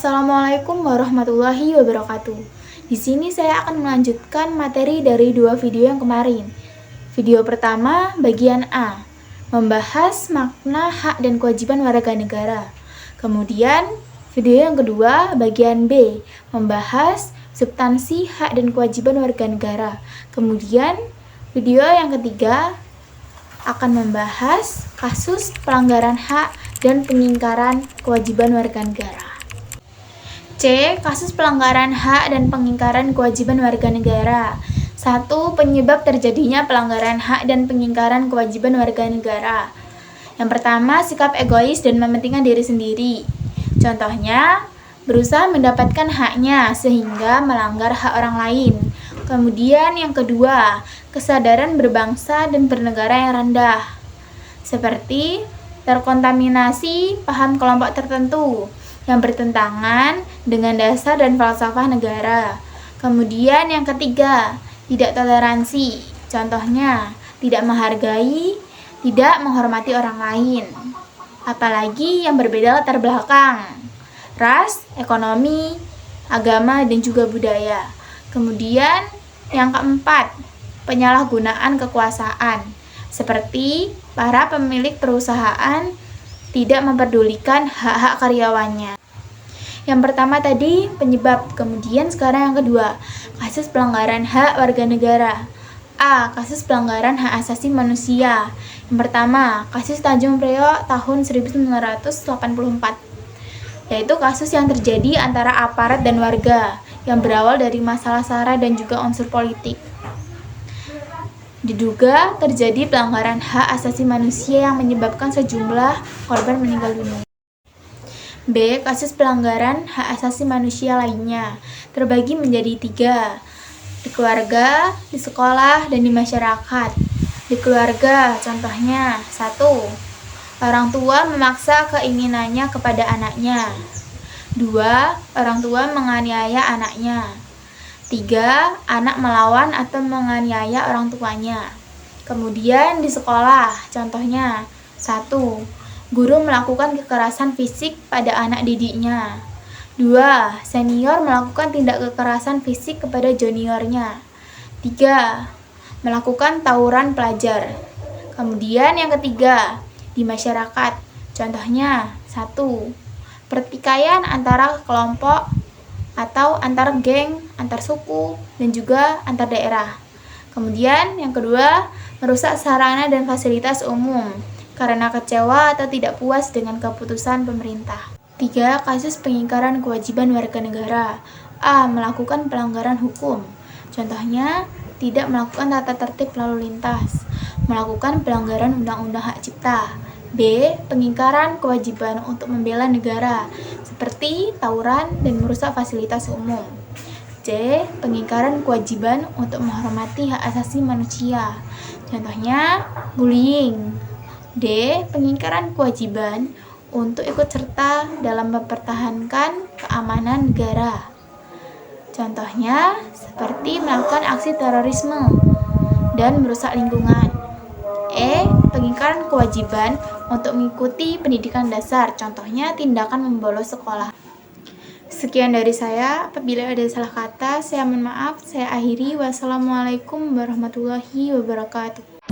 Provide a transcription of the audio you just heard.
Assalamualaikum warahmatullahi wabarakatuh. Di sini saya akan melanjutkan materi dari dua video yang kemarin. Video pertama, bagian A, membahas makna hak dan kewajiban warga negara. Kemudian, video yang kedua, bagian B, membahas substansi hak dan kewajiban warga negara. Kemudian, video yang ketiga akan membahas kasus pelanggaran hak dan pengingkaran kewajiban warga negara. C. Kasus pelanggaran hak dan pengingkaran kewajiban warga negara. 1. Penyebab terjadinya pelanggaran hak dan pengingkaran kewajiban warga negara. Yang pertama, sikap egois dan mementingkan diri sendiri. Contohnya, berusaha mendapatkan haknya sehingga melanggar hak orang lain. Kemudian yang kedua, kesadaran berbangsa dan bernegara yang rendah. Seperti terkontaminasi paham kelompok tertentu yang bertentangan dengan dasar dan falsafah negara. Kemudian yang ketiga, tidak toleransi. Contohnya, tidak menghargai, tidak menghormati orang lain. Apalagi yang berbeda latar belakang, ras, ekonomi, agama, dan juga budaya. Kemudian yang keempat, penyalahgunaan kekuasaan. Seperti para pemilik perusahaan tidak memperdulikan hak-hak karyawannya. Yang pertama tadi penyebab, kemudian sekarang yang kedua, kasus pelanggaran hak warga negara. A. Kasus pelanggaran hak asasi manusia. Yang pertama, kasus Tanjung Priok tahun 1984, yaitu kasus yang terjadi antara aparat dan warga yang berawal dari masalah SARA dan juga unsur politik. Diduga terjadi pelanggaran hak asasi manusia yang menyebabkan sejumlah korban meninggal dunia. B. Kasus pelanggaran hak asasi manusia lainnya terbagi menjadi 3. Di keluarga, di sekolah, dan di masyarakat. Di keluarga, contohnya 1. Orang tua memaksa keinginannya kepada anaknya. 2. Orang tua menganiaya anaknya. 3. Anak melawan atau menganiaya orang tuanya. Kemudian di sekolah, contohnya 1. Guru melakukan kekerasan fisik pada anak didiknya. 2. Senior melakukan tindak kekerasan fisik kepada juniornya. 3. Melakukan tawuran pelajar. Kemudian yang ketiga, di masyarakat, contohnya 1. Pertikaian antara kelompok atau antar geng, antar suku, dan juga antar daerah. Kemudian yang kedua, merusak sarana dan fasilitas umum karena kecewa atau tidak puas dengan keputusan pemerintah. 3. Kasus pengingkaran kewajiban warga negara. A. Melakukan pelanggaran hukum. Contohnya, tidak melakukan tata tertib lalu lintas, melakukan pelanggaran undang-undang hak cipta. B. Pengingkaran kewajiban untuk membela negara, seperti tawuran dan merusak fasilitas umum. C. Pengingkaran kewajiban untuk menghormati hak asasi manusia, contohnya bullying. D. Pengingkaran kewajiban untuk ikut serta dalam mempertahankan keamanan negara, contohnya seperti melakukan aksi terorisme dan merusak lingkungan. E. Pengingkaran kewajiban untuk mengikuti pendidikan dasar, contohnya tindakan membolos sekolah. Sekian dari saya. Apabila ada salah kata, saya mohon maaf. Saya akhiri. Wassalamualaikum warahmatullahi wabarakatuh.